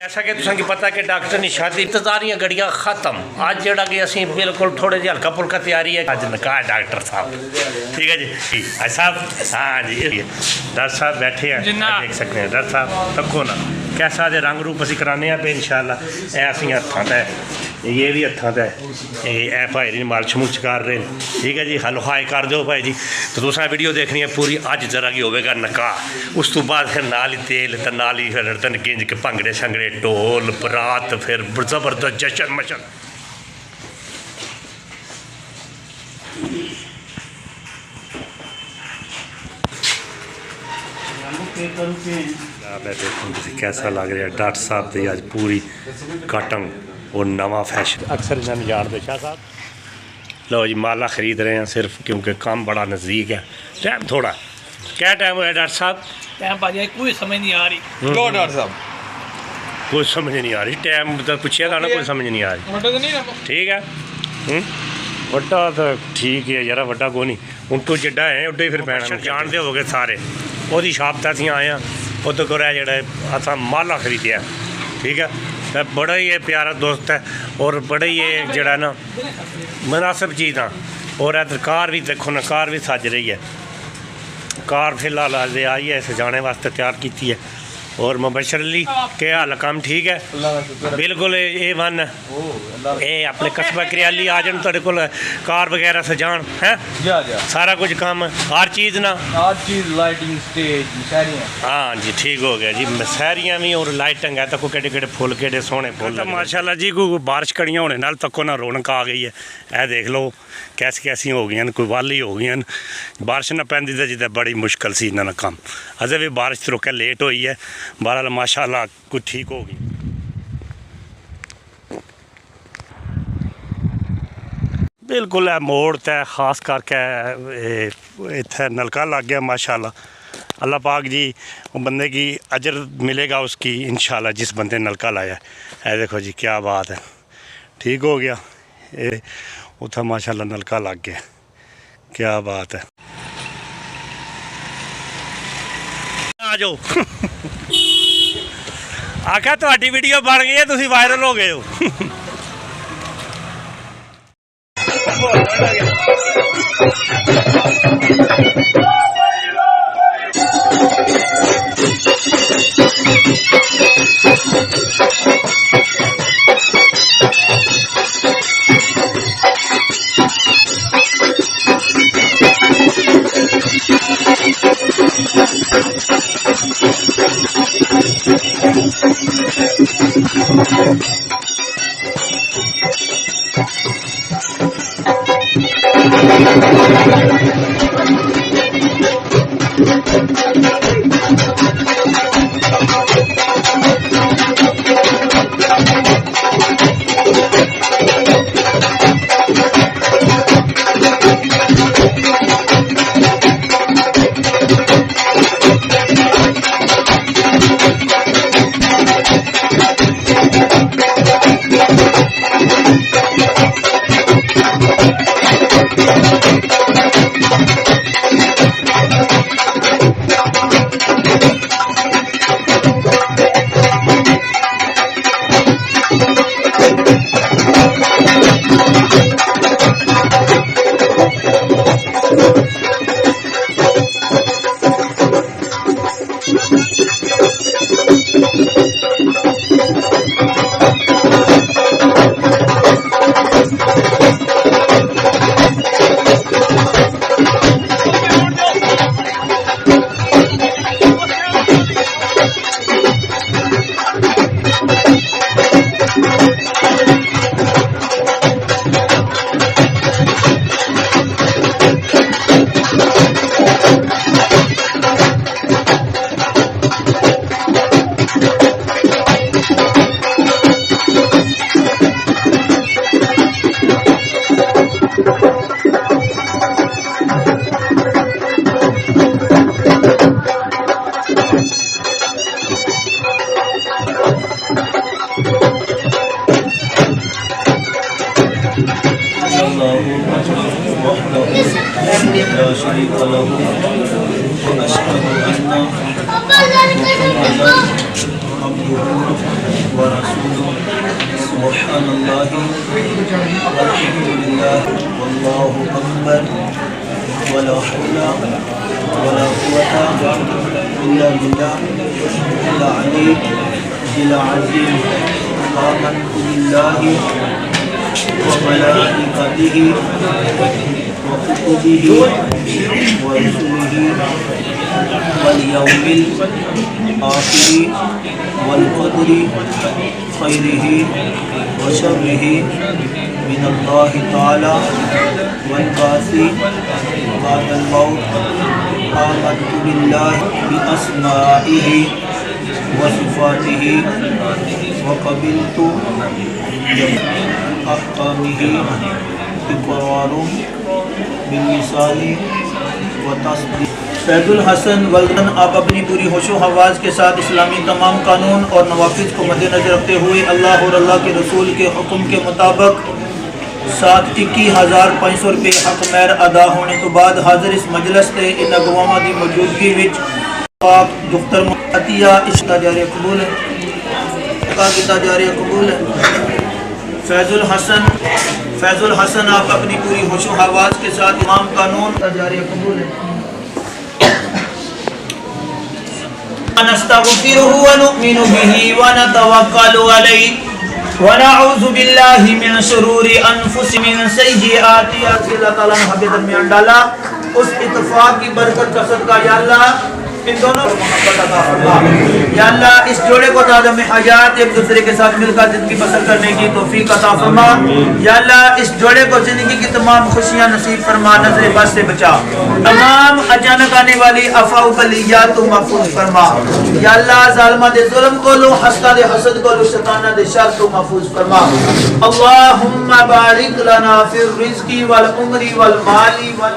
जैसा कि तुसें पता कि डॉक्टर ने शादी इंतजारियां गड़ियां खत्म अज जड़ा कि असी बिल्कुल थोड़े जी हल्का फुल्का तैयारी है अज निकाह डॉक्टर साहब ठीक है जी साहब हाँ जी डॉक्टर साहब बैठे हैं देख सकते हैं डॉक्टर साहब तको ना कैसा दे रंग रूप असी कराने पे इंशाअल्लाह ए असी हत्थां ते ये भी हत्थां ते ए भाई जी मालश मुलश कर रहे हैं ठीक है जी हलो हाई कर दो भाई जी तो तुसें वीडियो देखनी है पूरी अज जरा कि होगा निकाह उस तो बाद फिर नाल ही तेल तो नाल ही फिर तन गिंज के भंगड़े शंगड़े ढोल बरात फिर जबरदस्त जशन मशन देखो कैसा लग रहा है डॉक्टर साहब की अज पूरी कटंग और नवा फैशन अक्सर इन्होंने जानते शाह साहब लो जी माला खरीद रहे हैं सिर्फ क्योंकि काम बड़ा नज़दीक है टाइम थोड़ा क्या टाइम हुआ डॉक्टर साहब टाइम भाजी कोई समझ नहीं आ रही डॉक्टर साहब कोई समझ नहीं आ रही टाइम तो पूछेगा ना कोई समझ नहीं आ रही ठीक है वड्डा तो ठीक है यार वड्डा को नहीं हूँ तो जिड्डा है उड्डे ही फिर पैना जानते हो गए सारे वो शॉप तो असी आए हैं उद को जो माला खरीदिया ठीक है तो बड़ा ही प्यारा दोस्त है और बड़ा ही जड़ा ना मुनासिब चीज़ हाँ और इधर कार भी देखो ना कार भी सज रही है कार फिलहाल अजे आई है सजाने वास्ते तैयार की है और मुबशर अली के हाल काम ठीक है बिल्कुल ए वन ये अपने कस्बा करियाली आ जान तेरे को कार वगैरह सजान है सारा कुछ काम हर चीज़ ना हर चीज़ लाइटिंग स्टेज हाँ जी ठीक हो गया जी सहरियाँ भी और लाइटिंग है तको केड़े केड़े फुल केड़े सोहने फुल तो माशाल्लाह जी कोई बारिश कड़ियाँ होने नाल तको ना रौनक आ गई है ए देख लो कैसी कैसी हो गई कोई वाली हो गई बारिश ना पैंदी तो जिद्दां बड़ी मुश्किल सी इन्होंने काम अजे भी बारिश तो रोके लेट हुई है बहरहाल माशाल्लाह कुछ ठीक हो गई बिल्कुल है मोड़ तय खास करके इत्थे नलका लग गया माशाल्लाह अल्लाह पाक जी बंदे की अजर मिलेगा उसकी इंशाल्लाह जिस बंदे ने नलका लाया है देखो जी क्या बात है ठीक हो गया ये उतना माशाल्लाह नलका लग गया क्या बात है आ जाओ आखा तुहाडी वीडियो बन गई है तुसी वायरल हो गए हो لا شريك له وأشهد أن محمدا عبده عبده ورسوله سبحان الله والحمد لله والله أكبر ولا حول ولا قوة إلا بالله العلي العظيم آمنت بالله وملائكته وكتبه ورسله واليوم الآخر والقدر خيره وشره من الله تعالى والبعث بعد الموت آمنت بالله بأسمائه وصفاته وقبلت أحكامه إقرار باللسان وتصديق। फैजुल हसन वल्दन आप अपनी पूरी होशो हवास के साथ इस्लामी तमाम कानून और नवाफिज को मद्देनजर रखते हुए अल्लाह और अल्लाह के रसूल के हुक्म के मुताबिक 721,500 रुपये हक मैर अदा होने तो बाद हाजिर इस मजलिस से इन अगवामा की मौजूदगी विच आप दुख्तर अतिया इश्ता जारी कबूल है जारी कबूल है। फैजुल हसन आप अपनी पूरी होशो हवास के साथ तमाम कानून जारी कबूल है। नस्तगफिरुहु व नु'मिनु बिही व नतवक्कलु अलैहि व नऊज़ु बिल्लाहि मिन शुरूरि अनफुसिना मिन सय्यिआति अल्लाह हबे दरमियान डाला उस इत्तेफाक की बरकत का सदका या अल्लाह इन दोनों मोहब्बत अता फरमा। या अल्लाह इस जोड़े को ताज़ा में हयात एक दूसरे के साथ मिलकर जिंदगी बसर करने की तौफीक अता फरमा। या अल्लाह इस जोड़े को जिंदगी की तमाम खुशियां नसीब फरमा, नजर बस से बचा, तमाम अचानक आने वाली अफवाह बलियात को महफूज फरमा। या अल्लाह जालिमा दे जुल्म को लो, हस्ता दे हसद को लो, शैताना दे शर को महफूज फरमा। अल्लाहुम्मा बारिक लना फिर रिज़्क़ी वल उम्री वल माली वल